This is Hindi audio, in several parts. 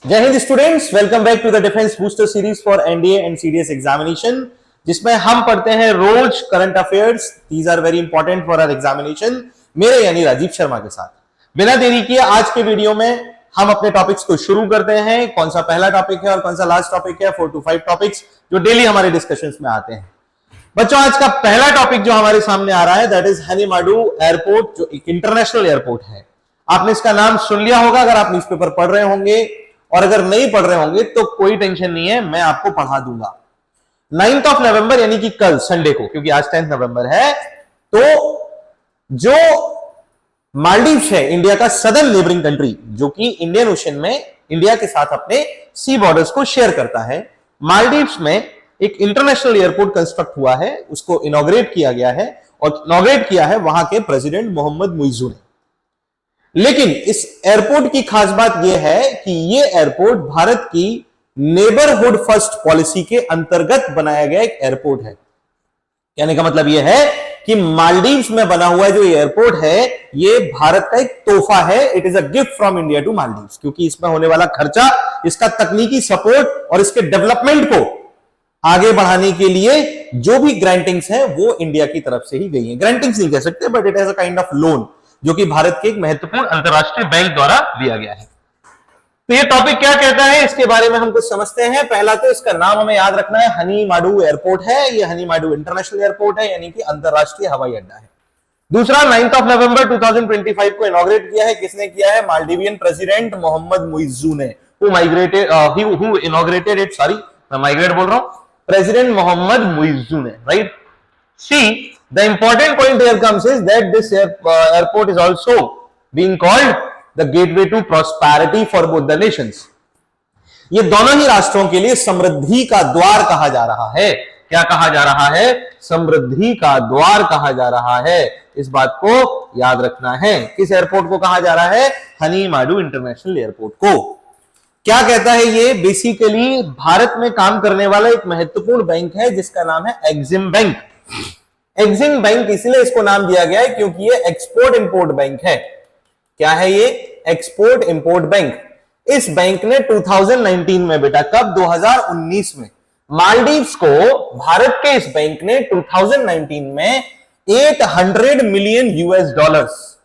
जय Hind students, welcome back to the defence booster series for NDA and CDS examination, जिसमें हम पढ़ते हैं रोज current affairs. These are very important for our examination, मेरे यानी राजीव शर्मा के साथ। बिना देरी किए आज के वीडियो में हम अपने टॉपिक्स को शुरू करते हैं। कौन सा पहला टॉपिक है और कौन सा लास्ट टॉपिक है, 4 to 5 टॉपिक्स जो डेली हमारे डिस्कशंस में आते हैं। बच्चों, आज का पहला टॉपिक जो हमारे सामने आ रहा है दैट इज हनीमाडू एयरपोर्ट, जो एक इंटरनेशनल एयरपोर्ट है। आपने इसका नाम सुन लिया होगा अगर आप न्यूज़पेपर पढ़ रहे होंगे, और अगर नहीं पढ़ रहे होंगे तो कोई टेंशन नहीं है, मैं आपको पढ़ा दूंगा। 9th of नवंबर यानी कि कल संडे को, क्योंकि आज 10th नवंबर है, तो जो मालदीव्स है इंडिया का सदर्न नेबरिंग कंट्री, जो कि इंडियन ओशन में इंडिया के साथ अपने सी बॉर्डर्स को शेयर करता है, मालदीव्स में एक इंटरनेशनल एयरपोर्ट कंस्ट्रक्ट हुआ है, उसको इनॉग्रेट किया गया है, और इनॉग्रेट किया है वहां के प्रेसिडेंट मोहम्मद मुइज़ू ने। लेकिन इस एयरपोर्ट की खास बात यह है कि यह एयरपोर्ट भारत की नेबरहुड फर्स्ट पॉलिसी के अंतर्गत बनाया गया एक एयरपोर्ट है। कहने का मतलब यह है कि मालदीव्स में बना हुआ जो एयरपोर्ट है यह भारत का एक तोहफा है। It is a gift from India to Maldives, क्योंकि इसमें होने वाला खर्चा, इसका तकनीकी सपोर्ट और इसके डेवलपमेंट को आगे बढ़ाने के लिए जो भी ग्रांटिंग्स हैं वो इंडिया की तरफ से ही गई है। ग्रांटिंग्स नहीं कह सकते, but it is a kind of loan जो कि भारत के एक महत्वपूर्ण अंतरराष्ट्रीय बैंक द्वारा दिया गया है। तो ये टॉपिक क्या कहता है, इसके बारे में हम कुछ समझते हैं। पहला तो इसका नाम हमें याद रखना है, हनीमाडू एयरपोर्ट है। ये हनीमाडू इंटरनेशनल एयरपोर्ट है, यानी कि अंतरराष्ट्रीय हवाई अड्डा है। दूसरा, 9th of नवंबर 2025 को इनॉग्रेट किया है। किसने किया है? मालदीवियन प्रेसिडेंट मोहम्मद मुइज़ू ने। हु इनॉग्रेटेड इट, सॉरी मैं माइग्रेट बोल रहा हूं, प्रेसिडेंट मोहम्मद मुइज़ू ने, right. See, the important point here comes is that this airport is also being called the gateway to prosperity for both the nations. ये दोनों ही राष्ट्रों के लिए समृद्धि का द्वार कहा जा रहा है। क्या कहा जा रहा है? समृद्धि का द्वार कहा जा रहा है। इस बात को याद रखना है। किस एयरपोर्ट को कहा जा रहा है? हनीमाडू इंटरनेशनल एयरपोर्ट को। क्या कहता है ये? बेसिकली भारत में काम करने वाला एक महत्वपूर्ण बैंक है जिसका नाम है एक्सिम बैंक। एक्सिम बैंक इसलिए इसको नाम दिया गया है क्योंकि ये एक्सपोर्ट इंपोर्ट बैंक है। क्या है ये? Export import bank. इस बैंक ने 2019 में, बेटा कब? 2019 में, मालदीव्स को भारत के इस बैंक ने 2019 में 800 मिलियन यूएस डॉलर्स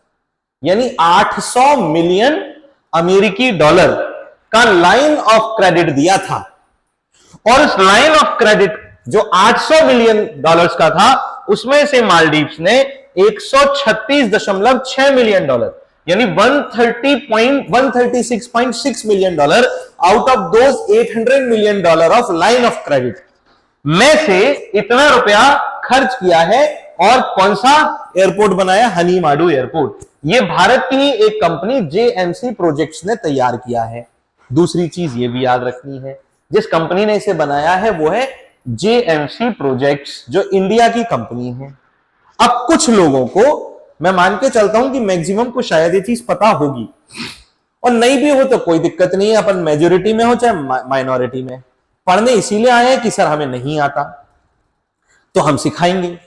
यानी 800 मिलियन अमेरिकी डॉलर का लाइन ऑफ क्रेडिट दिया था। और उस लाइन ऑफ क्रेडिट जो 800 मिलियन डॉलर्स का था, उसमें से मालदीव्स ने 136.6 मिलियन डॉलर यानी 136.6 million dollar out of those 800 million dollar of line of credit में से इतना रुपया खर्च किया है। और कौन सा एयरपोर्ट बनाया? हनीमाडू एयरपोर्ट। यह भारत की ही एक कंपनी जेएमसी प्रोजेक्ट्स ने तैयार किया है। दूसरी चीज यह भी याद रखनी है, जिस कंपनी ने इसे बनाया है वो है जेएमसी प्रोजेक्ट्स, जो इंडिया की कंपनी है। अब कुछ लोगों को मैं मान के चलता हूं कि मैक्सिमम को शायद ये चीज पता होगी, और नहीं भी हो तो कोई दिक्कत नहीं है। अपन मेजोरिटी में हो चाहे माइनॉरिटी में, पढ़ने इसीलिए आए हैं कि सर हमें नहीं आता तो हम सिखाएंगे।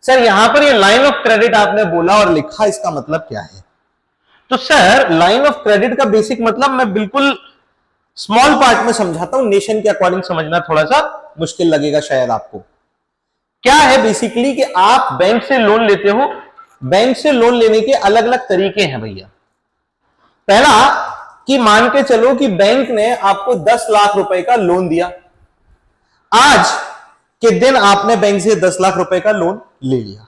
सर यहां पर ये लाइन ऑफ क्रेडिट आपने बोला और लिखा, इसका मतलब क्या है? तो सर लाइन ऑफ क्रेडिट का बेसिक मतलब मैं बिल्कुल स्मॉल पार्ट में समझाता हूं, नेशन के अकॉर्डिंग समझना थोड़ा सा मुश्किल लगेगा शायद आपको। क्या है बेसिकली कि आप बैंक से लोन लेते हो। बैंक से लोन लेने के अलग अलग तरीके हैं भैया। पहला कि मान के चलो कि बैंक ने आपको 10 लाख रुपए का लोन दिया। आज के दिन आपने बैंक से 10 लाख रुपए का लोन ले लिया।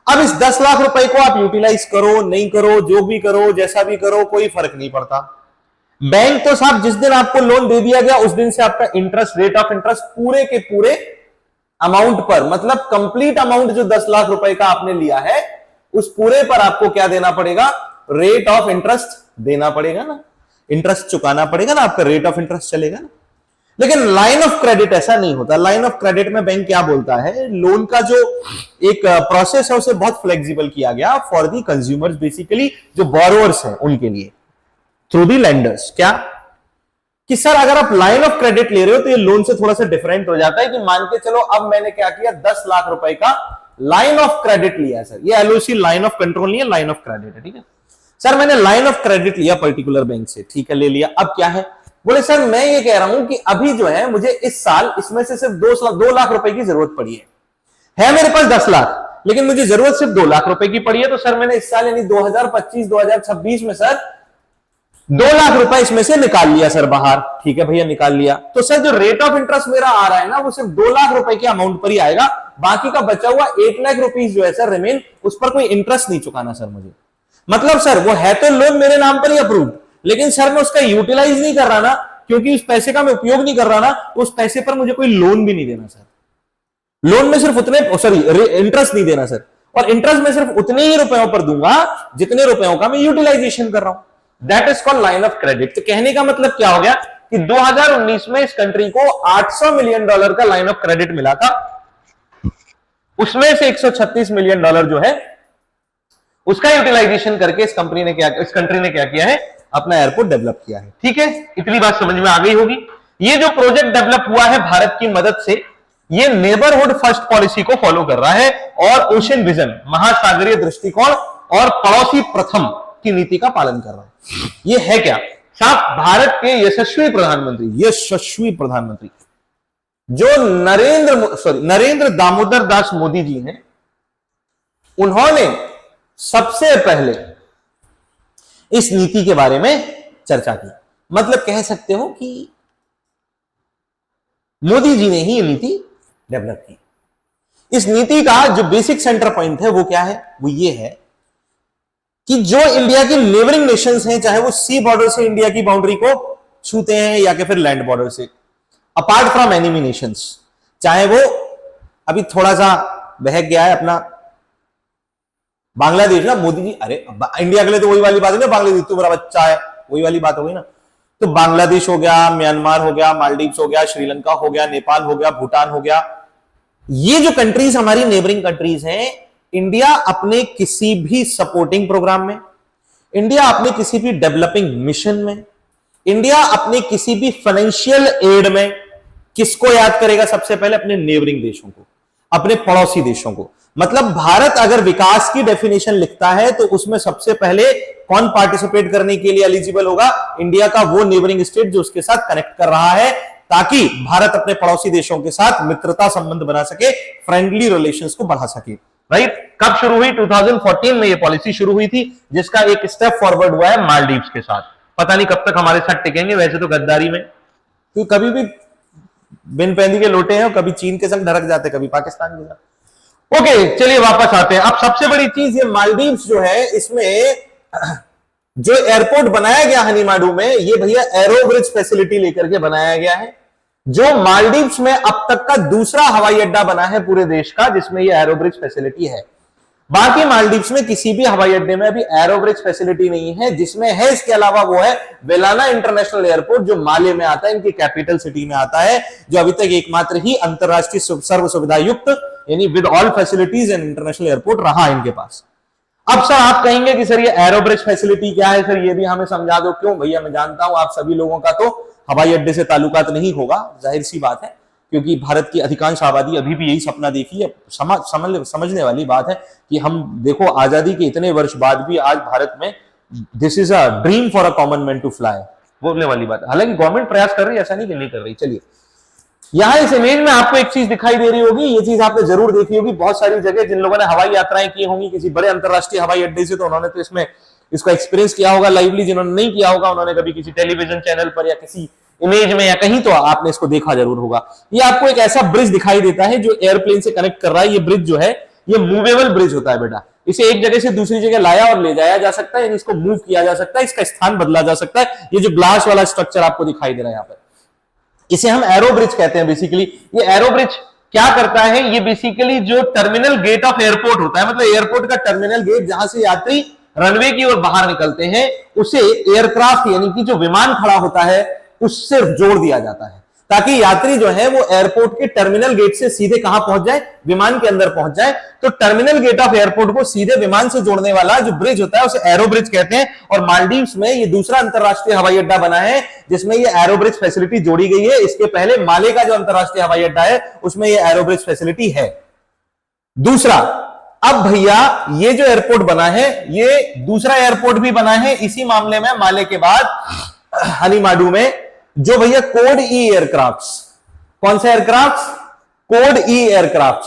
अब इस 10 लाख रुपए को आप यूटिलाइज करो, नहीं करो, जो भी करो, जैसा भी करो, कोई फर्क नहीं पड़ता। बैंक तो साहब जिस दिन आपको लोन दे दिया गया उस दिन से आपका इंटरेस्ट, रेट ऑफ इंटरेस्ट पूरे के पूरे अमाउंट पर, मतलब कंप्लीट अमाउंट जो 10 लाख रुपए का आपने लिया है उस पूरे पर आपको क्या देना पड़ेगा? रेट ऑफ इंटरेस्ट देना पड़ेगा ना, इंटरेस्ट चुकाना पड़ेगा ना, आपका रेट ऑफ इंटरेस्ट चलेगा ना। लेकिन लाइन ऑफ क्रेडिट ऐसा नहीं होता। लाइन ऑफ क्रेडिट में बैंक क्या बोलता है, लोन का जो एक प्रोसेस है उसे बहुत फ्लेक्सिबल किया गया फॉर दी कंज्यूमर्स, बेसिकली जो बोरोवर्स हैं उनके लिए, थ्रू दी लेंडर्स। क्या कि सर अगर आप लाइन ऑफ क्रेडिट ले रहे हो तो ये लोन से थोड़ा सा डिफरेंट हो जाता है कि मान के चलो अब मैंने क्या किया, 10 लाख रुपए का लाइन ऑफ क्रेडिट लिया है। सर ये एलओसी लाइन ऑफ कंट्रोल नहीं है, लाइन ऑफ क्रेडिट है, ठीक है। सर मैंने लाइन ऑफ क्रेडिट लिया पर्टिकुलर बैंक से, ठीक है, ले लिया। अब क्या है बोले सर मैं ये कह रहा हूं कि अभी जो है मुझे इस साल इसमें से सिर्फ 2 लाख रुपए की जरूरत पड़ी है मेरे पास 10 लाख, लेकिन मुझे जरूरत सिर्फ 2 लाख रुपए की पड़ी है, तो सर मैंने इस साल यानी 2025-2026 में सर 2 लाख रुपए इसमें से निकाल लिया सर बाहर। ठीक है भैया निकाल लिया, तो सर जो रेट ऑफ इंटरेस्ट मेरा आ रहा है ना वो सिर्फ 2 लाख रुपए के अमाउंट पर ही आएगा, बाकी का बचा हुआ 8 लाख रुपीस जो है सर रिमेन, उस पर कोई इंटरेस्ट नहीं चुकाना सर मुझे। मतलब सर वो है तो लोन मेरे नाम पर ही अप्रूव, लेकिन सर मैं उसका यूटिलाइज नहीं कर रहा ना, क्योंकि उस पैसे का मैं उपयोग नहीं कर रहा ना, तो उस पैसे पर मुझे कोई लोन भी नहीं देना सर। लोन में सिर्फ उतने इंटरेस्ट नहीं देना सर, और इंटरेस्ट में सिर्फ उतने ही रुपयों पर दूंगा जितने रुपयों का मैं यूटिलाइजेशन कर रहा हूं। That is called line of credit. तो कहने का मतलब क्या हो गया कि 2019 में इस कंट्री को $800 मिलियन का लाइन ऑफ क्रेडिट मिला था, उसमें से $136 मिलियन जो है उसका यूटिलाइजेशन करके इस कंट्री ने क्या किया है, अपना एयरपोर्ट डेवलप किया है। ठीक है, इतनी बात समझ में आ गई होगी। ये जो प्रोजेक्ट डेवलप हुआ है भारत की मदद से, ये नेबरहुड फर्स्ट पॉलिसी को फॉलो कर रहा है और ओशन विजन, महासागरीय दृष्टिकोण और पड़ोसी प्रथम की नीति का पालन कर रहा है। ये है क्या साहब, भारत के यशस्वी प्रधानमंत्री जो नरेंद्र दामोदर दास मोदी जी हैं, उन्होंने सबसे पहले इस नीति के बारे में चर्चा की। मतलब कह सकते हो कि मोदी जी ने ही ये नीति डेवलप की। इस नीति का जो बेसिक सेंटर पॉइंट है वो क्या है, वो ये है कि जो इंडिया की नेबरिंग नेशंस हैं, चाहे वो सी बॉर्डर से इंडिया की बाउंड्री को छूते हैं या कि फिर लैंड बॉर्डर से, अपार्ट फ्रॉम एनिमी नेशंस, चाहे वो अभी थोड़ा सा बहक गया है अपना बांग्लादेश ना, मोदी जी अरे इंडिया के लिए तो वही वाली बात है ना, बांग्लादेश तो मेरा बच्चा है, वही वाली बात हो गई ना। तो बांग्लादेश हो गया, म्यांमार हो गया, मालदीव्स हो गया, श्रीलंका हो गया, नेपाल हो गया, भूटान हो गया, ये जो कंट्रीज हमारी नेबरिंग कंट्रीज हैं, इंडिया अपने किसी भी सपोर्टिंग प्रोग्राम में, इंडिया अपने किसी भी डेवलपिंग मिशन में, इंडिया अपने किसी भी फाइनेंशियल एड में किसको याद करेगा सबसे पहले, अपने नेबरिंग देशों को, अपने पड़ोसी देशों को। मतलब भारत अगर विकास की डेफिनेशन लिखता है तो उसमें सबसे पहले कौन पार्टिसिपेट करने के लिए एलिजिबल होगा, इंडिया का वो नेबरिंग स्टेट जो उसके साथ कनेक्ट कर रहा है, ताकि भारत अपने पड़ोसी देशों के साथ मित्रता संबंध बना सके, फ्रेंडली रिलेशंस को बढ़ा सके। राइट, कब शुरू हुई, 2014 में ये पॉलिसी शुरू हुई थी, जिसका एक स्टेप फॉरवर्ड हुआ है मालदीव्स के साथ। पता नहीं कब तक हमारे साथ टिकेंगे, वैसे तो गद्दारी में क्योंकि कभी भी बिन पैंदी के लोटे हैं और कभी चीन के संग ढरक जाते, कभी पाकिस्तान के साथ। ओके चलिए वापस आते हैं। अब सबसे बड़ी चीज ये मालदीव्स जो है, इसमें जो एयरपोर्ट बनाया गया हनीमाडू में, ये भैया एरो ब्रिज फैसिलिटी लेकर के बनाया गया है, जो मालदीव्स में अब तक का दूसरा हवाई अड्डा बना है पूरे देश का जिसमें ये एरो ब्रिज फैसिलिटी है। बाकी मालदीव्स में किसी भी हवाई अड्डे में अभी एरो ब्रिज फैसिलिटी नहीं है। जिसमें है इसके अलावा वो है वेलाना इंटरनेशनल एयरपोर्ट, जो माले में आता है, इनकी कैपिटल सिटी में आता है, जो अभी तक एकमात्र ही अंतरराष्ट्रीय सर्व सुविधा युक्त यानी with all facilities and international airport रहा इनके पास। अब सर आप कहेंगे कि सर ये एरो ब्रिज फैसिलिटी क्या है, सर ये भी हमें समझा दो। क्यों भैया, मैं जानता हूं आप सभी लोगों का तो हवाई अड्डे से ताल्लुकात नहीं होगा, जाहिर सी बात है, क्योंकि भारत की अधिकांश आबादी अभी भी यही सपना देखी है। समझने वाली बात है कि हम देखो आजादी के इतने वर्ष बाद भी आज भारत में this is a dream for a common man to fly, बोलने वाली बात है। हालांकि गवर्नमेंट प्रयास कर रही है, ऐसा नहीं कि नहीं कर रही। चलिए, यहां इस इमेज में आपको एक चीज दिखाई दे रही होगी, ये चीज आपने जरूर देखी होगी बहुत सारी जगह। जिन लोगों ने हवाई यात्राएं की होंगी किसी बड़े अंतरराष्ट्रीय हवाई अड्डे से, तो उन्होंने तो इसमें इसका एक्सपीरियंस किया होगा लाइवली। जिन्होंने नहीं किया होगा, उन्होंने कभी किसी टेलीविजन चैनल पर या किसी इमेज में या कहीं तो आपने इसको देखा जरूर होगा। ये आपको एक ऐसा ब्रिज दिखाई देता है जो एयरप्लेन से कनेक्ट कर रहा है। ये ब्रिज जो है ये मूवेबल ब्रिज होता है बेटा, इसे एक जगह से दूसरी जगह लाया और ले जाया जा सकता है, यानी इसको मूव किया जा सकता है, इसका स्थान बदला जा सकता है। ये जो ग्लास वाला स्ट्रक्चर आपको दिखाई दे रहा है यहाँ पर, इसे हम एरो ब्रिज कहते हैं बेसिकली। ये एरो ब्रिज क्या करता है, ये बेसिकली जो टर्मिनल गेट ऑफ एयरपोर्ट होता है, मतलब एयरपोर्ट का टर्मिनल गेट जहां से यात्री रनवे की ओर बाहर निकलते हैं, उसे एयरक्राफ्ट यानी कि जो विमान खड़ा होता है उससे जोड़ दिया जाता है, ताकि यात्री जो है वो एयरपोर्ट के टर्मिनल गेट से सीधे कहां पहुंच जाए, विमान के अंदर पहुंच जाए। तो टर्मिनल गेट ऑफ एयरपोर्ट को सीधे विमान से जोड़ने वाला जो ब्रिज होता है उसे एरो ब्रिज कहते हैं। और मालदीव्स में ये दूसरा अंतरराष्ट्रीय हवाई अड्डा बना है जिसमें ये एरो ब्रिज फैसिलिटी जोड़ी गई है। इसके पहले माले का जो अंतरराष्ट्रीय हवाई अड्डा है उसमें ये एरो ब्रिज फैसिलिटी है। दूसरा, अब भैया ये जो एयरपोर्ट बना है ये दूसरा एयरपोर्ट भी बना है इसी मामले में, माले के बाद हनीमाडू में, जो भैया कोड ई एयरक्राफ्ट, कौन से एयरक्राफ्ट, कोड ई एयरक्राफ्ट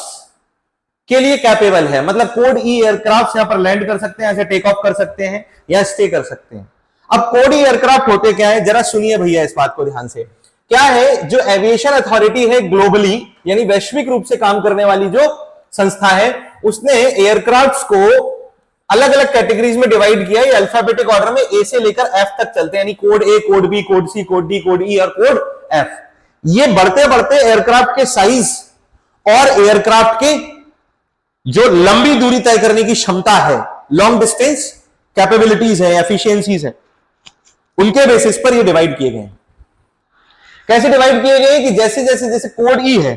के लिए कैपेबल है। मतलब कोड ई एयरक्राफ्ट यहां पर लैंड कर सकते हैं, ऐसे टेक ऑफ कर सकते हैं या स्टे कर सकते हैं। अब कोड ई एयरक्राफ्ट होते क्या है, जरा सुनिए भैया इस बात को ध्यान से। क्या है, जो एविएशन अथॉरिटी है ग्लोबली, यानी वैश्विक रूप से काम करने वाली जो संस्था है, उसने एयरक्राफ्ट्स को अलग अलग कैटेगरीज में डिवाइड किया है। अल्फाबेटिक ऑर्डर में ए से लेकर एफ तक चलते हैं, यानी कोड ए, कोड बी, कोड सी, कोड डी, कोड ई और कोड एफ। ये बढ़ते बढ़ते एयरक्राफ्ट के साइज और एयरक्राफ्ट के जो लंबी दूरी तय करने की क्षमता है, लॉन्ग डिस्टेंस कैपेबिलिटीज है, एफिशिएंसीज है, उनके बेसिस पर ये डिवाइड किए गए हैं। कैसे डिवाइड किए गए कि जैसे जैसे जैसे कोड ई है,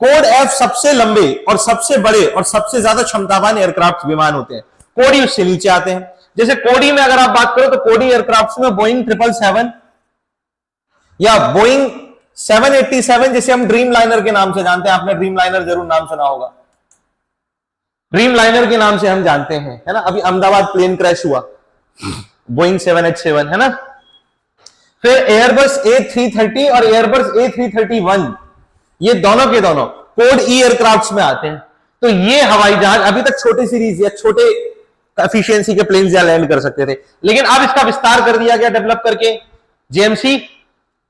कोड एफ सबसे लंबे और सबसे बड़े और सबसे ज्यादा क्षमतावान एयरक्राफ्ट विमान होते हैं, कोड ई उससे नीचे आते हैं। जैसे कोड ई में अगर आप बात करो तो कोड ई एयरक्राफ्ट में बोइंग 777 या बोइंग 787, जिसे हम ड्रीम लाइनर के नाम से जानते हैं, आपने ड्रीम लाइनर जरूर नाम सुना होगा, ड्रीम लाइनर के नाम से हम जानते हैं, है ना। अभी अहमदाबाद प्लेन क्रैश हुआ, बोइंग 787, है ना। फिर एयरबस A330 और एयरबस A331, ये दोनों के दोनों कोड ई एयरक्राफ्ट में आते हैं। तो ये हवाई जहाज अभी तक छोटी सीरीज या छोटे एफिशिएंसी के प्लेन्स या लैंड कर सकते थे, लेकिन अब इसका विस्तार कर दिया गया डेवलप करके। जेएमसी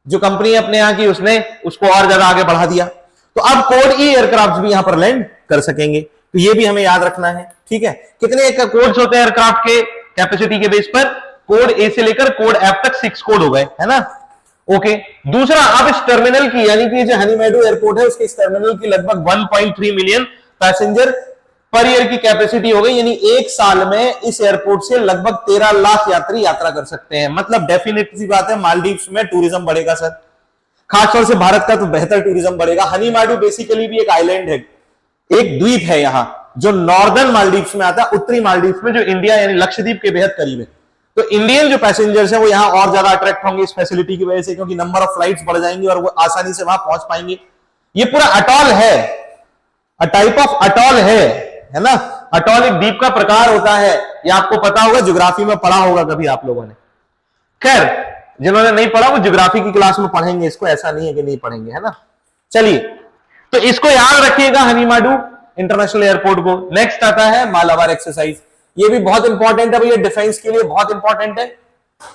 जो कंपनी अपने यहां की, उसने उसको और ज्यादा आगे बढ़ा दिया। तो अब कोड ई एयरक्राफ्ट भी यहां पर लैंड कर सकेंगे, तो ये भी हमें याद रखना है, ठीक है। कितने कोड्स होते हैं एयरक्राफ्ट के कैपेसिटी के बेस पर, कोड ए से लेकर कोड एफ तक 6 कोड हो गए, है ना। ओके, दूसरा, अब इस टर्मिनल की, यानी कि जो हनीमैडू एयरपोर्ट है, उसके इस टर्मिनल की लगभग 1.3 मिलियन पैसेंजर पर ईयर की कैपेसिटी हो गई, यानी एक साल में इस एयरपोर्ट से लगभग 13 लाख यात्री यात्रा कर सकते हैं। मतलब डेफिनेट सी बात है, मालदीव्स में टूरिज्म बढ़ेगा सर, खासतौर से भारत का तो बेहतर टूरिज्म बढ़ेगा। हनीमैडू बेसिकली भी एक आइलैंड है, एक द्वीप है यहां, जो नॉर्दर्न मालदीव्स में आता है, उत्तरी मालदीव्स में, जो इंडिया यानी लक्षद्वीप के बेहद करीब है। तो इंडियन जो पैसेंजर्स हैं वो यहां और ज्यादा अट्रैक्ट होंगे इस फैसिलिटी की वजह से, क्योंकि नंबर ऑफ फ्लाइट्स बढ़ जाएंगी और वो आसानी से वहां पहुंच पाएंगे। ये पूरा अटॉल है, अ टाइप ऑफ अटॉल है ना। अटॉल एक द्वीप का प्रकार होता है, ये आपको पता होगा, ज्योग्राफी में पढ़ा होगा कभी आप लोगों ने। खैर, जिन्होंने नहीं पढ़ा वो ज्योग्राफी की क्लास में पढ़ेंगे इसको, ऐसा नहीं है कि नहीं पढ़ेंगे, है ना। चलिए, तो इसको याद रखिएगा, हनीमैडू इंटरनेशनल एयरपोर्ट को। नेक्स्ट आता है मालाबार एक्सरसाइज, ये भी बहुत इंपॉर्टेंट है भैया, डिफेंस के लिए बहुत इंपॉर्टेंट है।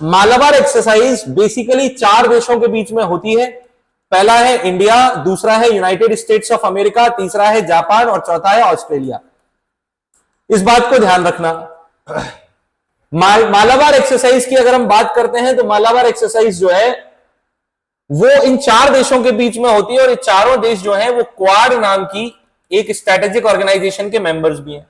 मालाबार एक्सरसाइज बेसिकली 4 देशों के बीच में होती है। पहला है इंडिया, दूसरा है यूनाइटेड स्टेट्स ऑफ अमेरिका, तीसरा है जापान और चौथा है ऑस्ट्रेलिया। इस बात को ध्यान रखना। मालाबार एक्सरसाइज की अगर हम बात करते हैं तो मालाबार एक्सरसाइज जो है वो इन 4 देशों के बीच में होती है, और ये चारों देश जो है वो क्वाड नाम की एक स्ट्रेटेजिक ऑर्गेनाइजेशन के मेंबर्स भी हैं।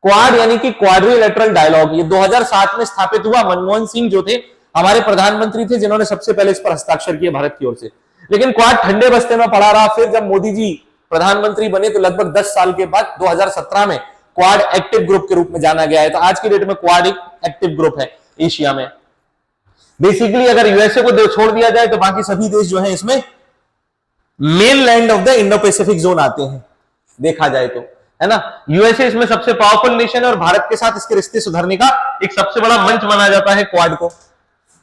क्वाड यानी कि क्वाड्रिलेटरल डायलॉग, ये 2007 में स्थापित हुआ। मनमोहन सिंह जो थे हमारे प्रधानमंत्री थे, जिन्होंने सबसे पहले इस पर हस्ताक्षर किए भारत की ओर से। लेकिन क्वाड ठंडे बस्ते में पड़ा रहा। फिर जब मोदी जी प्रधानमंत्री बने तो लगभग 10 साल के बाद 2017 में क्वाड एक्टिव ग्रुप के रूप में जाना गया है। तो आज की डेट में क्वाड एक एक्टिव ग्रुप है एशिया में। बेसिकली अगर यूएसए को छोड़ दिया जाए तो बाकी सभी देश जो है इसमें main land of the Indo Pacific zone आते हैं, देखा जाए तो, है ना। यूएसए इसमें सबसे पावरफुल नेशन है और भारत के साथ इसके रिश्ते सुधारने का एक सबसे बड़ा मंच माना जाता है क्वाड को।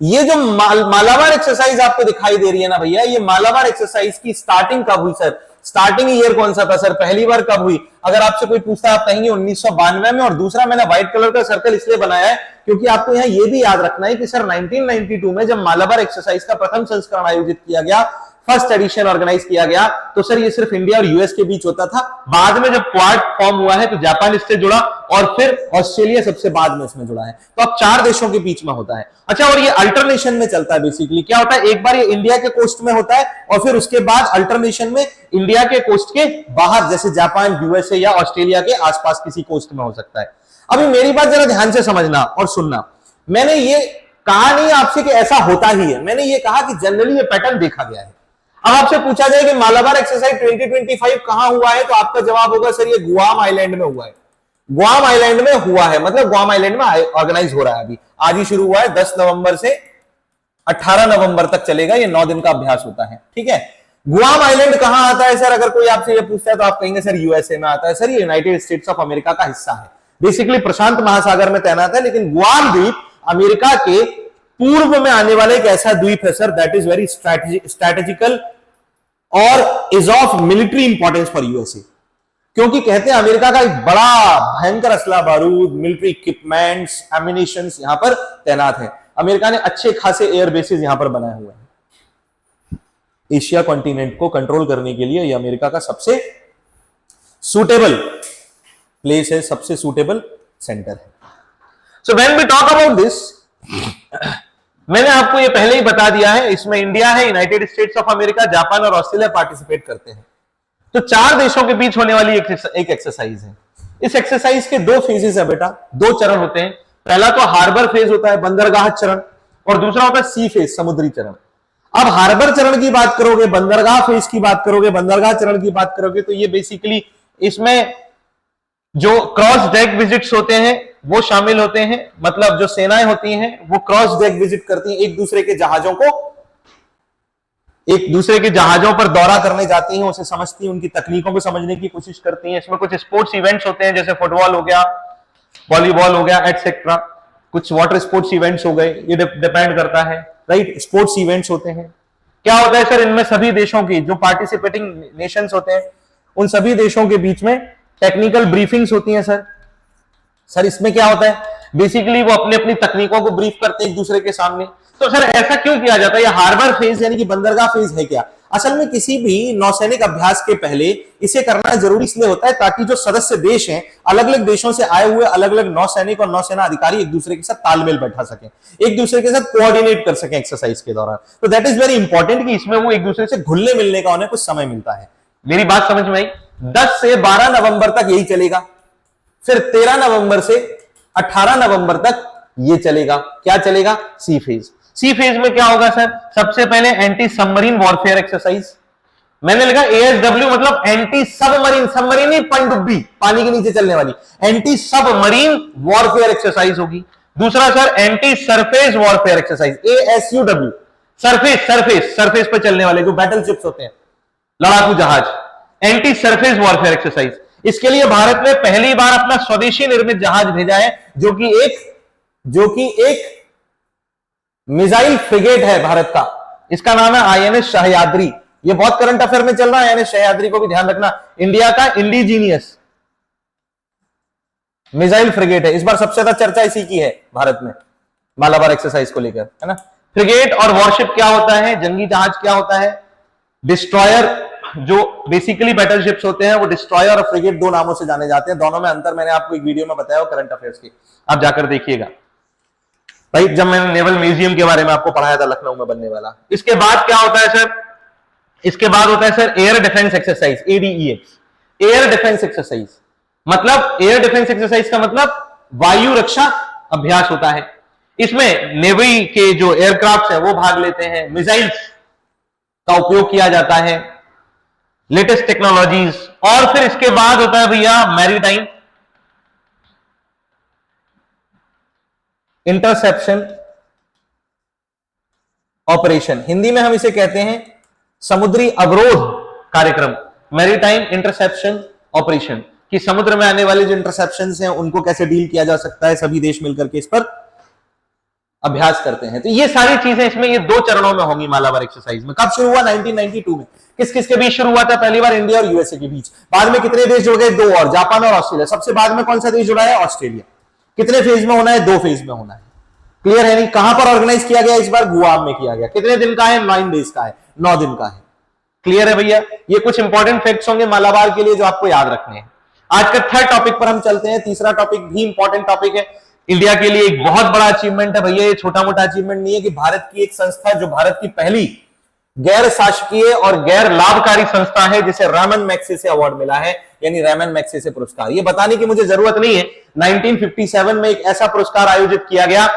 ये जो मालाबार एक्सरसाइज आपको दिखाई दे रही है ना भैया, ये मालाबार एक्सरसाइज की स्टार्टिंग कब हुई सर? स्टार्टिंग ईयर कौन सा था सर? पहली बार कब हुई? अगर आपसे कोई पूछता है आप कहेंगे 1992 में। और दूसरा, मैंने व्हाइट कलर का सर्कल इसलिए बनाया है क्योंकि आपको यहां यह भी याद रखना है कि सर 1992 में जब मालाबार एक्सरसाइज का प्रथम संस्करण आयोजित किया गया, फर्स्ट एडिशन ऑर्गेनाइज किया गया, तो सर ये सिर्फ इंडिया और यूएस के बीच होता था। बाद में जब क्वाड फॉर्म हुआ है तो जापान इससे जुड़ा और फिर ऑस्ट्रेलिया सबसे बाद में इसमें जुड़ा है। तो अब 4 देशों के बीच में होता है। अच्छा, और ये अल्टरनेशन में चलता है। बेसिकली क्या होता है, एक बार ये इंडिया के कोस्ट में होता है और फिर उसके बाद अल्टरनेशन में इंडिया के कोस्ट के बाहर, जैसे जापान, यूएसए या ऑस्ट्रेलिया के आसपास किसी कोस्ट में हो सकता है। अभी मेरी बात जरा ध्यान से समझना और सुनना। मैंने ये कहा नहीं आपसे कि ऐसा होता ही है, मैंने ये कहा कि जनरली ये पैटर्न देखा गया है। अब आपसे पूछा जाए कि मालाबार एक्सरसाइज 2025 कहां हुआ है, तो आपका जवाब होगा सर ये गुआम आइलैंड में हुआ है। गुआम आइलैंड में हुआ है, मतलब गुआम आइलैंड में ऑर्गेनाइज हो रहा है। अभी आज ही शुरू हुआ है, 10 नवंबर से 18 नवंबर तक चलेगा। ये 9 दिन का अभ्यास होता है, ठीक है। गुआम आइलैंड कहां आता है सर? अगर कोई आपसे ये पूछता है तो आप कहेंगे सर यूएसए में आता है। सर ये यूनाइटेड स्टेट्स ऑफ अमेरिका का हिस्सा है, बेसिकली प्रशांत महासागर में तैनात है। लेकिन गुआम द्वीप अमेरिका के पूर्व में आने वाला एक ऐसा द्वीप है sir that is very strategical और is of military importance for USA, क्योंकि कहते हैं अमेरिका का एक बड़ा भयंकर असला बारूद, मिलिट्री इक्विपमेंट्स, एमिनेशंस यहां पर तैनात है। अमेरिका ने अच्छे खासे एयर बेसिस यहां पर बनाए हुए हैं। एशिया कॉन्टिनेंट को कंट्रोल करने के लिए यह अमेरिका का सबसे सुटेबल प्लेस है, सबसे सुटेबल सेंटर है। So when we talk about this, मैंने आपको ये पहले ही बता दिया है, इसमें इंडिया है, United states of America, Japan और ऑस्ट्रेलिया पार्टिसिपेट करते हैं। तो 4 देशों के बीच होने वाली एक एक्सरसाइज है। इस एक्सरसाइज के 2 फेजेस है बेटा, 2 चरण होते हैं। पहला तो हार्बर फेज होता है, बंदरगाह चरण, और दूसरा होता है सी फेज, समुद्री चरण। अब हार्बर चरण की बात करोगे, बंदरगाह फेज की बात करोगे, बंदरगाह चरण की बात करोगे, तो ये बेसिकली इसमें जो क्रॉस डेक विजिट्स होते हैं वो शामिल होते हैं। मतलब जो सेनाएं होती हैं वो क्रॉस डेक विजिट करती हैं, एक दूसरे के जहाजों पर दौरा करने जाती हैं, उसे समझती हैं, उनकी तकनीकों को समझने की कोशिश करती हैं। इसमें कुछ स्पोर्ट्स इवेंट्स होते हैं, जैसे फुटबॉल हो गया, वॉलीबॉल हो गया, एटसेट्रा। कुछ वाटर स्पोर्ट्स इवेंट्स हो गए, ये डिपेंड करता है, राइट। स्पोर्ट्स इवेंट्स होते हैं। क्या होता है सर, इनमें सभी देशों की जो पार्टिसिपेटिंग नेशंस होते हैं, उन सभी देशों के बीच में टेक्निकल ब्रीफिंग्स होती हैं सर इसमें क्या होता है, बेसिकली वो अपनी अपनी तकनीकों को ब्रीफ करते हैं एक दूसरे के सामने। तो सर ऐसा क्यों किया जाता है, ये हार्बर फेज यानी कि बंदरगाह फेज है क्या? असल में किसी भी नौसैनिक अभ्यास के पहले इसे करना जरूरी इसलिए होता है ताकि जो सदस्य देश हैं, अलग अलग देशों से आए हुए अलग अलग नौसैनिक और नौसेना अधिकारी एक दूसरे के साथ तालमेल बैठा सकें, एक दूसरे के साथ कोऑर्डिनेट कर सकें एक्सरसाइज के दौरान। तो दैट इज वेरी इंपॉर्टेंट कि इसमें वो एक दूसरे से घुलने मिलने का उन्हें कुछ समय मिलता है। मेरी बात समझ में आई? 10 से 12 नवंबर तक यही चलेगा, फिर 13 नवंबर से 18 नवंबर तक ये चलेगा। क्या चलेगा? सी फेज। सी फेज में क्या होगा सर, सबसे पहले एंटी सबमरीन वॉरफेयर एक्सरसाइज। मैंने लिखा एएसडब्ल्यू मतलब एंटी सबमरीन, सबमरीन नहीं पनडुब्बी, पानी के नीचे चलने वाली, एंटी सबमरीन वॉरफेयर एक्सरसाइज होगी। दूसरा sir anti surface warfare exercise, ASUW, surface पे चलने वाले जो बैटलशिप्स होते हैं, लड़ाकू जहाज, एंटी सरफेस वॉरफेयर एक्सरसाइज। इसके लिए भारत ने पहली बार अपना स्वदेशी निर्मित जहाज भेजा है, जो कि एक मिसाइल फ्रिगेट है भारत का। इसका नाम है आईएनएस सह्याद्री। ये बहुत करंट अफेयर में चल रहा है, आईएनएस सह्याद्री को भी ध्यान रखना। इंडिया का इंडिजीनियस मिसाइल फ्रिगेट है। इस बार सबसे ज्यादा चर्चा इसी की है भारत में, मालाबार एक्सरसाइज को लेकर, है ना। फ्रिगेट और वॉरशिप क्या होता है, जंगी जहाज क्या होता है, डिस्ट्रॉयर जो बेसिकली बैटलशिप्स होते हैं वो डिस्ट्रॉयर और फ्रिगेट 2 नामों से जाने जाते हैं। दोनों में अंतर मैंने आपको एक वीडियो में बताया करंट अफेयर्स की, आप जाकर देखिएगा भाई, जब मैंने नेवल म्यूजियम के बारे में आपको पढ़ाया था लखनऊ में बनने वाला। इसके बाद क्या होता है सर, इसके बाद होता है sir air defence exercise, ADEX, air defence exercise. मतलब एयर डिफेंस एक्सरसाइज का मतलब वायु रक्षा अभ्यास होता है। इसमें नेवी के जो एयरक्राफ्ट है वो भाग लेते हैं, मिसाइल्स का उपयोग किया जाता है, लेटेस्ट टेक्नोलॉजीज। और फिर इसके बाद होता है भैया मैरीटाइम इंटरसेप्शन ऑपरेशन, हिंदी में हम इसे कहते हैं समुद्री अवरोध कार्यक्रम, मैरीटाइम इंटरसेप्शन ऑपरेशन, कि समुद्र में आने वाले जो इंटरसेप्शंस हैं उनको कैसे डील किया जा सकता है। सभी देश मिलकर के इस पर अभ्यास करते हैं। तो ये सारी चीजें इसमें ये 2 चरणों में होंगी मालाबार एक्सरसाइज में। कब शुरू हुआ? 1992 में। किस किस के बीच शुरू हुआ था? पहली बार इंडिया और यूएसए के बीच। बाद में कितने देश जुड़ गए? 2 और, जापान और ऑस्ट्रेलिया। सबसे बाद में कौन सा देश जुड़ा है? ऑस्ट्रेलिया। कितने फेज में होना है? 2 फेज में होना है। क्लियर है नहीं? कहां पर ऑर्गेनाइज किया गया? इस बार गुआम में किया गया। कितने दिन का है? 9 डेज का है, 9 दिन का है। क्लियर है भैया? ये कुछ इंपॉर्टेंट फैक्ट्स होंगे मालाबार के लिए जो आपको याद रखने हैं। आज का 3rd टॉपिक पर हम चलते हैं। तीसरा टॉपिक भी इंपॉर्टेंट टॉपिक है, इंडिया के लिए एक बहुत बड़ा अचीवमेंट है भैया। ये छोटा मोटा अचीवमेंट नहीं है कि भारत की एक संस्था जो भारत की पहली गैर शासकीय और गैर लाभकारी संस्था है जिसे रामन मैग्सेसे अवार्ड मिला है, यानी रामन मैग्सेसे पुरस्कार। ये बताने की मुझे जरूरत नहीं है, 1957 में एक ऐसा पुरस्कार आयोजित किया गया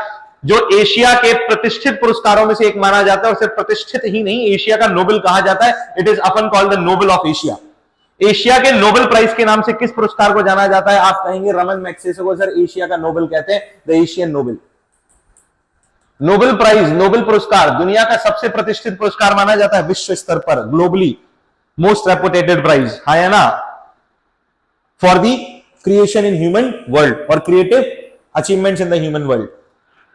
जो एशिया के प्रतिष्ठित पुरस्कारों में से एक माना जाता है। और सिर्फ प्रतिष्ठित ही नहीं, एशिया का नोबेल कहा जाता है। It is often called the Nobel of Asia। Asia के नोबेल प्राइज के नाम से किस पुरस्कार को जाना जाता है? आप कहेंगे रमन मैग्सेसे को सर एशिया का नोबेल कहते हैं, the Asian Nobel. Nobel prize, Nobel पुरस्कार दुनिया का सबसे प्रतिष्ठित पुरस्कार माना जाता है विश्व स्तर पर, ग्लोबली मोस्ट रेपुटेटेड प्राइज है ना, for the creation in human world और creative achievements in the human world.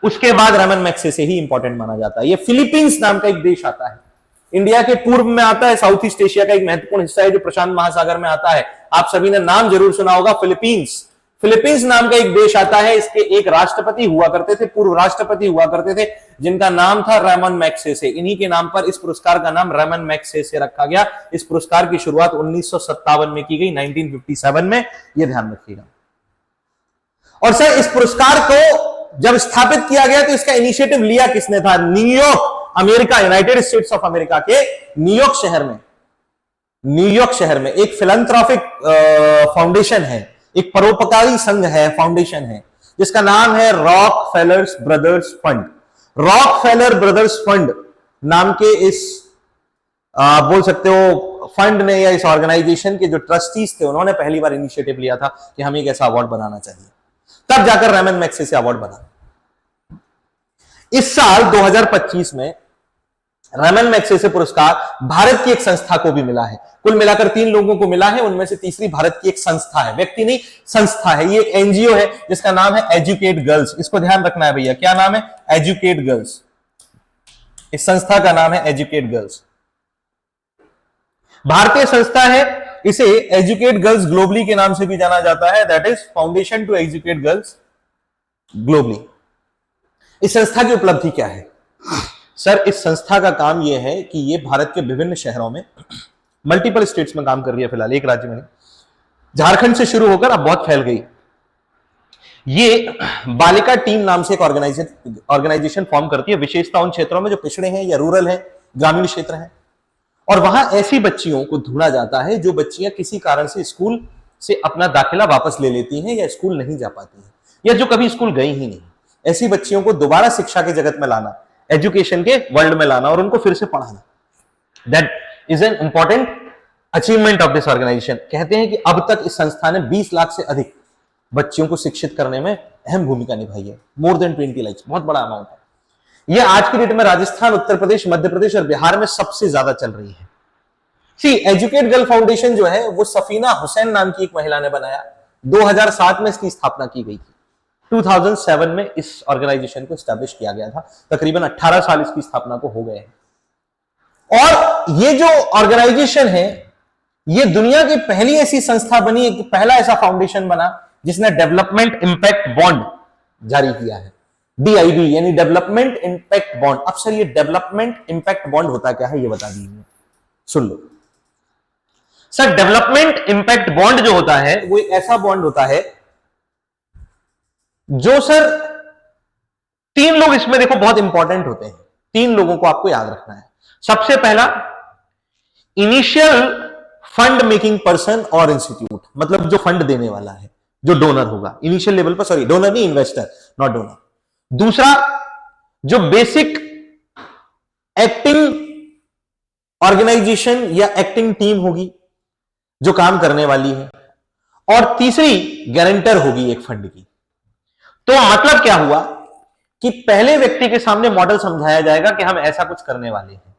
उसके बाद रेमन मैग्सेसे ही इंपॉर्टेंट माना जाता है। ये फिलीपींस नाम का एक देश आता है, इंडिया के पूर्व में आता है, साउथ ईस्ट एशिया का एक महत्वपूर्ण हिस्सा है जो प्रशांत महासागर में आता है। आप सभी ने नाम जरूर सुना होगा, फिलीपींस। फिलीपींस नाम का एक देश आता है, इसके एक राष्ट्रपति हुआ करते थे, पूर्व राष्ट्रपति हुआ करते थे, जिनका नाम था रेमन मैग्सेसे। इन्हीं के नाम पर इस पुरस्कार का नाम रेमन मैग्सेसे रखा गया। इस पुरस्कार की शुरुआत 1957 में की गई, 1957 में, यह ध्यान रखिएगा। और सर इस पुरस्कार को जब स्थापित किया गया तो इसका इनिशिएटिव लिया किसने था? New York, America, United states of America के न्यूयॉर्क शहर में एक फिलैंथ्रोपिक फाउंडेशन है, एक परोपकारी संघ है, फाउंडेशन है, जिसका नाम है Rockefeller brothers fund. Rockefeller brothers fund नाम के इस बोल सकते हो फंड ने या इस ऑर्गेनाइजेशन के जो ट्रस्टीज थे, उन्होंने पहली बार इनिशिएटिव लिया था कि हमें एक ऐसा अवार्ड बनाना चाहिए। तब जाकर रेमन मैग्सेसे अवार्ड बना। इस साल 2025 में रेमन मैग्सेसे पुरस्कार भारत की एक संस्था को भी मिला है। कुल मिलाकर 3 लोगों को मिला है, उनमें से तीसरी भारत की एक संस्था है, व्यक्ति नहीं संस्था है। ये एक एनजीओ है जिसका नाम है एजुकेट गर्ल्स। इसको ध्यान रखना है भैया, क्या नाम है? Educate girls. इस संस्था का नाम है एजुकेट गर्ल्स, भारतीय संस्था है। इसे एजुकेट गर्ल्स ग्लोबली के नाम से भी जाना जाता है, that is foundation to educate girls globally. इस संस्था की उपलब्धि क्या है? सर इस संस्था का काम यह है कि ये भारत के विभिन्न शहरों में, मल्टीपल स्टेट्स में काम कर रही है, फिलहाल एक राज्य में नहीं, झारखंड से शुरू होकर अब बहुत फैल गई। ये बालिका टीम नाम से एक ऑर्गेनाइजेशन फॉर्म करती है, विशेषता उन क्षेत्रों में जो पिछड़े हैं या रूरल हैं, ग्रामीण क्षेत्र हैं, और वहां ऐसी बच्चियों को ढूंढा जाता है जो बच्चियां किसी कारण से स्कूल से अपना दाखिला वापस ले लेती हैं या स्कूल नहीं जा पाती हैं, या जो कभी स्कूल गई ही नहीं। ऐसी बच्चियों को दोबारा शिक्षा के जगत में लाना, एजुकेशन के वर्ल्ड में लाना और उनको फिर से पढ़ाना, that is an important achievement of this organisation. कहते हैं कि अब तक इस संस्था ने 20 लाख से अधिक बच्चियों को शिक्षित करने में अहम भूमिका निभाई है, मोर देन 20 लाख, बहुत बड़ा अमाउंट है। यह आज की डेट में राजस्थान, उत्तर प्रदेश, मध्य प्रदेश और बिहार में सबसे ज्यादा चल रही है। सी एजुकेट गर्ल फाउंडेशन जो है वो सफीना हुसैन नाम की एक महिला ने बनाया, 2007 में इसकी स्थापना की गई थी। 2007 में इस ऑर्गेनाइजेशन को स्टैब्लिश किया गया था, तकरीबन 18 साल इसकी स्थापना को हो गए हैं। और ये जो ऑर्गेनाइजेशन है ये दुनिया की पहली ऐसी संस्था बनी, पहला ऐसा फाउंडेशन बना जिसने डेवलपमेंट इंपैक्ट बॉन्ड जारी किया है, DIB यानी डेवलपमेंट इंपैक्ट बॉन्ड। अब सर ये डेवलपमेंट इंपैक्ट बॉन्ड होता क्या है ये बता दीजिए, सुन लो सर। डेवलपमेंट इंपैक्ट बॉन्ड जो होता है वो एक ऐसा बॉन्ड होता है जो सर 3 लोग इसमें देखो बहुत इंपॉर्टेंट होते हैं, 3 लोगों को आपको याद रखना है। सबसे पहला इनिशियल फंड मेकिंग पर्सन और इंस्टीट्यूट, मतलब जो फंड देने वाला है, जो डोनर होगा इनिशियल लेवल पर, सॉरी डोनर नहीं, इन्वेस्टर नॉट डोनर। दूसरा जो बेसिक एक्टिंग ऑर्गेनाइजेशन या एक्टिंग टीम होगी जो काम करने वाली है, और तीसरी गारंटर होगी एक फंड की। तो मतलब क्या हुआ कि पहले व्यक्ति के सामने मॉडल समझाया जाएगा कि हम ऐसा कुछ करने वाले हैं,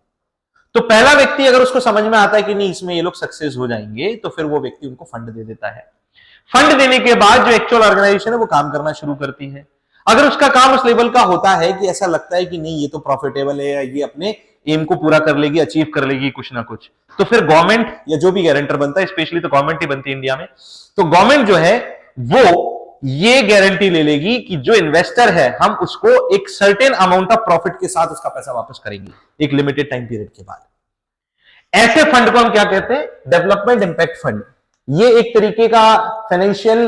तो पहला व्यक्ति अगर उसको समझ में आता है कि नहीं इसमें ये लोग सक्सेस हो जाएंगे, तो फिर वो व्यक्ति उनको फंड दे देता है। फंड देने के बाद जो एक्चुअल ऑर्गेनाइजेशन है वो काम करना शुरू करती है। अगर उसका काम उस लेवल का होता है कि ऐसा लगता है कि नहीं ये तो प्रॉफिटेबल है या ये अपने एम को पूरा कर लेगी, अचीव कर लेगी कुछ ना कुछ, तो फिर गवर्नमेंट या जो भी गारंटर बनता है, स्पेशली तो गवर्नमेंट ही बनती है इंडिया में, तो गवर्नमेंट जो है वो ये गारंटी ले लेगी कि जो इन्वेस्टर है हम उसको एक सर्टेन अमाउंट ऑफ प्रॉफिट के साथ उसका पैसा वापस करेंगे एक लिमिटेड टाइम पीरियड के बाद। ऐसे फंड को हम क्या कहते हैं? Development impact fund. ये एक तरीके का फाइनेंशियल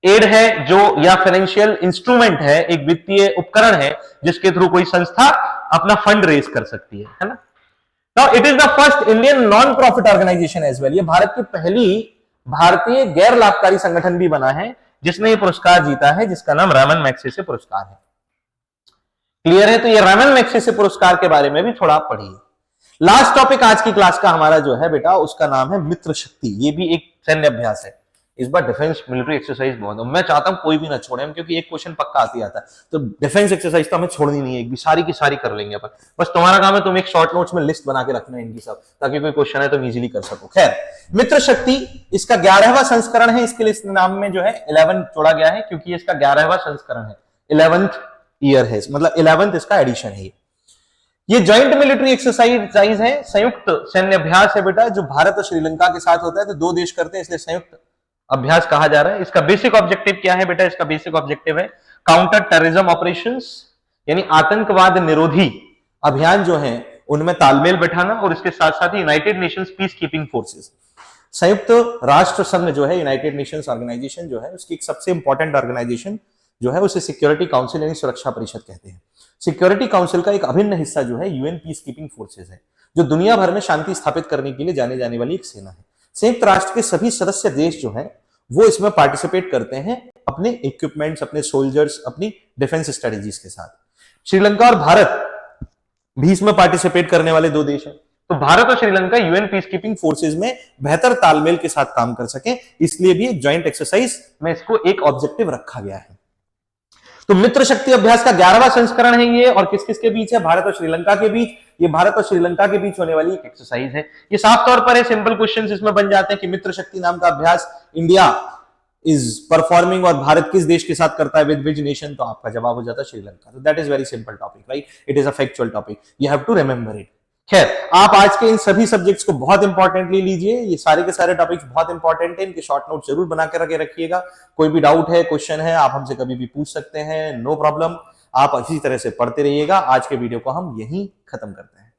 एड है जो, या फाइनेंशियल इंस्ट्रूमेंट है, एक वित्तीय उपकरण है जिसके थ्रू कोई संस्था अपना फंड रेज कर सकती है ना। Now it is the first Indian non profit organisation as well. ये भारत की पहली भारतीय गैर लाभकारी संगठन भी बना है जिसने ये पुरस्कार जीता है, जिसका नाम रेमन मैग्सेसे पुरस्कार है। क्लियर है? तो ये रेमन मैग्सेसे पुरस्कार के बारे में भी थोड़ा आप पढ़िए। लास्ट टॉपिक आज की क्लास का हमारा जो है बेटा, उसका नाम है मित्र शक्ति। ये भी एक सैन्य अभ्यास है। इस बार डिफेंस मिलिट्री एक्सरसाइज बहुत है, मैं चाहता हूं कोई भी ना छोड़े हम, क्योंकि एक क्वेश्चन पक्का आती आता है, तो डिफेंस एक्सरसाइज तो हमें छोड़नी नहीं है, एक भी सारी की सारी कर लेंगे अपन। बस तुम्हारा काम है तुम एक शॉर्ट नोट्स में लिस्ट बना के रखना है इनकी सब, ताकि कोई क्वेश्चन है तो इजीली कर सको। खैर, मित्र शक्ति इसका 11वां संस्करण है, इसके लिए इस नाम में जो है 11 जोड़ा गया है क्योंकि इसका 11वां संस्करण है, 11th ईयर है, मतलब 11th इसका एडिशन है। ये ज्वाइंट मिलिट्री एक्सरसाइज है, संयुक्त सैन्य अभ्यास है बेटा, जो भारत और श्रीलंका के साथ होता है, तो दो देश करते हैं इसलिए संयुक्त अभ्यास कहा जा रहा है। इसका बेसिक ऑब्जेक्टिव क्या है बेटा? इसका बेसिक ऑब्जेक्टिव है काउंटर टेररिज्म ऑपरेशंस, यानी आतंकवाद निरोधी अभियान जो है उनमें तालमेल बैठाना, और इसके साथ साथ United Nations peace keeping forces, संयुक्त राष्ट्र संघ जो है, यूनाइटेड नेशंस ऑर्गेनाइजेशन जो है, उसकी एक सबसे इंपॉर्टेंट ऑर्गेनाइजेशन जो है उसे सिक्योरिटी काउंसिल यानी सुरक्षा परिषद कहते हैं। सिक्योरिटी काउंसिल का एक अभिन्न हिस्सा जो है यूएन पीस कीपिंग फोर्सेस है, जो दुनिया भर में शांति स्थापित करने के लिए जाने जाने वाली एक सेना है। संयुक्त राष्ट्र के सभी सदस्य देश जो है वो इसमें पार्टिसिपेट करते हैं अपने इक्विपमेंट्स, अपने सोल्जर्स, अपनी डिफेंस स्ट्रेटेजीज के साथ। श्रीलंका और भारत भी इसमें पार्टिसिपेट करने वाले दो देश हैं। तो भारत और Sri Lanka UN peace keeping forces में बेहतर तालमेल के साथ काम कर सकें, इसलिए भी एक ज्वाइंट एक्सरसाइज में इसको एक ऑब्जेक्टिव रखा गया है। तो मित्र शक्ति अभ्यास का 11वां संस्करण है ये, और किस किस के बीच है? भारत और श्रीलंका के बीच। ये भारत और श्रीलंका के बीच होने वाली एक एक्सरसाइज है। ये साफ तौर पर है, सिंपल क्वेश्चंस इसमें बन जाते हैं कि मित्र शक्ति नाम का अभ्यास इंडिया इज परफॉर्मिंग, और भारत किस देश के साथ करता है, विद विच नेशन? तो आपका जवाब हो जाता है श्रीलंका। तो that is very simple topic, right? It is a factual topic, you have to remember it. खैर, आप आज के इन सभी सब्जेक्ट्स को बहुत इंपॉर्टेंटली लीजिए, ये सारे के सारे टॉपिक्स बहुत इंपॉर्टेंट है, इनके शॉर्ट नोट जरूर बना के रखिएगा। कोई भी डाउट है, क्वेश्चन है, आप हमसे कभी भी पूछ सकते हैं, नो प्रॉब्लम। आप इसी तरह से पढ़ते रहिएगा। आज के वीडियो को हम यहीं खत्म करते हैं।